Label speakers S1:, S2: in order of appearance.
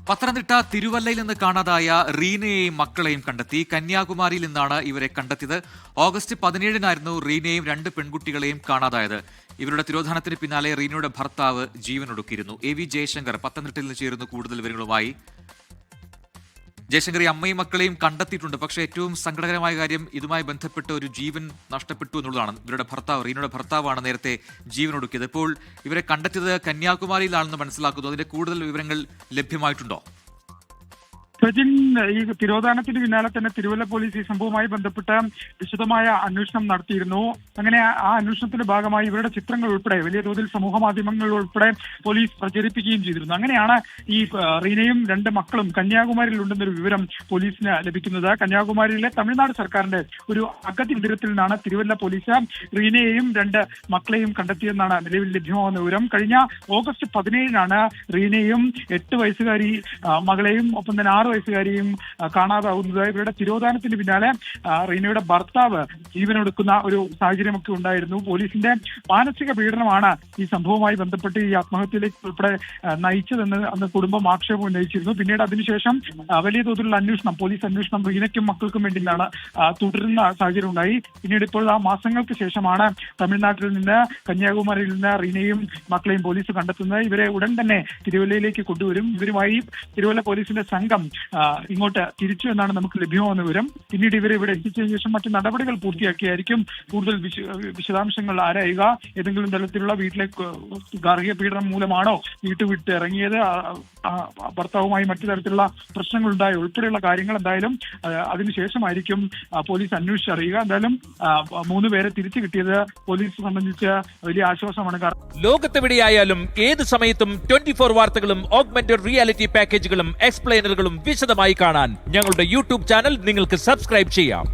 S1: പത്തനംതിട്ട തിരുവല്ലയിൽ നിന്ന് കാണാതായ റീനയെയും മക്കളെയും കണ്ടെത്തി. കന്യാകുമാരിയിൽ നിന്നാണ് ഇവരെ കണ്ടെത്തിയത്. ഓഗസ്റ്റ് 17-നായിരുന്നു റീനയെയും 2 പെൺകുട്ടികളെയും കാണാതായത്. ഇവരുടെ തിരോധാനത്തിന് പിന്നാലെ റീനയുടെ ഭർത്താവ് ജീവനൊടുക്കിയിരുന്നു. AV ജയശങ്കർ പത്തനംതിട്ടയിൽ നിന്ന് ചേരുന്നു കൂടുതൽ വിവരങ്ങളുമായി. ജയശങ്കർ, ഈ അമ്മയും മക്കളെയും കണ്ടെത്തിയിട്ടുണ്ട്. പക്ഷേ ഏറ്റവും സങ്കടകരമായ കാര്യം ഇതുമായി ബന്ധപ്പെട്ട് ഒരു ജീവൻ നഷ്ടപ്പെട്ടു എന്നുള്ളതാണ്. ഇവരുടെ ഭർത്താവ്, റീനയുടെ ഭർത്താവാണ് നേരത്തെ ജീവനൊടുക്കിയത്. ഇപ്പോൾ ഇവരെ കണ്ടെത്തിയത് കന്യാകുമാരിയിലാണെന്ന് മനസ്സിലാക്കുന്നു. അതിന്റെ കൂടുതൽ വിവരങ്ങൾ ലഭ്യമായിട്ടുണ്ടോ?
S2: സജിൻ, ഈ തിരോധാനത്തിന് പിന്നാലെ തന്നെ തിരുവല്ല പോലീസ് ഈ സംഭവവുമായി ബന്ധപ്പെട്ട് വിശദമായ അന്വേഷണം നടത്തിയിരുന്നു. അങ്ങനെ ആ അന്വേഷണത്തിന്റെ ഭാഗമായി ഇവരുടെ ചിത്രങ്ങൾ ഉൾപ്പെടെ വലിയ തോതിൽ സമൂഹ മാധ്യമങ്ങളിൽ ഉൾപ്പെടെ പോലീസ് പ്രചരിപ്പിക്കുകയും ചെയ്തിരുന്നു. അങ്ങനെയാണ് ഈ റീനയും 2 മക്കളും കന്യാകുമാരിയിൽ ഉണ്ടെന്നൊരു വിവരം പോലീസിന് ലഭിക്കുന്നത്. കന്യാകുമാരിയിലെ തമിഴ്നാട് സർക്കാരിന്റെ ഒരു അഗതി മന്ദിരത്തിൽ നിന്നാണ് തിരുവല്ല പോലീസ് റീനയെയും 2 മക്കളെയും കണ്ടെത്തിയെന്നാണ് നിലവിൽ ലഭ്യമാകുന്ന വിവരം. കഴിഞ്ഞ ഓഗസ്റ്റ് 17-നാണ് റീനയും 8 വയസ്സുകാരി മകളെയും ഒപ്പം തന്നെ 6 വയസ്സുകാരിയും കാണാതാവുന്നത്. ഇവരുടെ തിരോധാനത്തിന് പിന്നാലെ റീനയുടെ ഭർത്താവ് ജീവനൊടുക്കുന്ന ഒരു സാഹചര്യമൊക്കെ ഉണ്ടായിരുന്നു. പോലീസിന്റെ മാനസിക പീഡനമാണ് ഈ സംഭവവുമായി ബന്ധപ്പെട്ട് ഈ ആത്മഹത്യയിലേക്ക് ഉൾപ്പെടെ നയിച്ചതെന്ന് അന്ന് കുടുംബം ആക്ഷേപം ഉന്നയിച്ചിരുന്നു. പിന്നീട് അതിനുശേഷം വലിയ തോതിലുള്ള അന്വേഷണം, പോലീസ് അന്വേഷണം റീനയ്ക്കും മക്കൾക്കും വേണ്ടിയാണ് തുടരുന്ന സാഹചര്യം ഉണ്ടായി. പിന്നീട് ഇപ്പോൾ ആ മാസങ്ങൾക്ക് ശേഷമാണ് തമിഴ്നാട്ടിൽ നിന്ന് കന്യാകുമാരിയിൽ നിന്ന് റീനയും മക്കളെയും പോലീസ് കണ്ടെത്തുന്നത്. ഇവരെ ഉടൻ തന്നെ തിരുവല്ലയിലേക്ക് കൊണ്ടുവരും. ഇവരുമായി തിരുവല്ല പോലീസിന്റെ സംഘം ഇങ്ങോട്ട് തിരിച്ചു എന്നാണ് നമുക്ക് ലഭ്യമാകുന്ന വിവരം. പിന്നീട് ഇവരെ ഇവിടെ എത്തിച്ചതിനു ശേഷം മറ്റു നടപടികൾ പൂർത്തിയാക്കിയായിരിക്കും കൂടുതൽ വിശദാംശങ്ങൾ ആരായുക. ഏതെങ്കിലും തരത്തിലുള്ള വീട്ടിലെ ഗാർഹിക പീഡനം മൂലമാണോ വീട്ടുവിട്ട് ഇറങ്ങിയത്, ഭർത്താവുമായി മറ്റു തരത്തിലുള്ള പ്രശ്നങ്ങൾ ഉണ്ടായോ ഉൾപ്പെടെയുള്ള കാര്യങ്ങൾ എന്തായാലും അതിനുശേഷമായിരിക്കും പോലീസ് അന്വേഷിച്ചറിയുക. എന്തായാലും 3 പേരെ തിരിച്ചു കിട്ടിയത് പോലീസ് സംബന്ധിച്ച് വലിയ ആശ്വാസമാണ്.
S3: ലോകത്തെവിടെയായാലും ഏത് സമയത്തും 24 വാർത്തകളും ഓഗ്മെന്റഡ് റിയാലിറ്റി പാക്കേജുകളും എക്സ്പ്ലെയിനറുകളും വിശദമായി കാണാൻ ഞങ്ങളുടെ YouTube ചാനൽ നിങ്ങൾക്ക് സബ്സ്ക്രൈബ് ചെയ്യാം.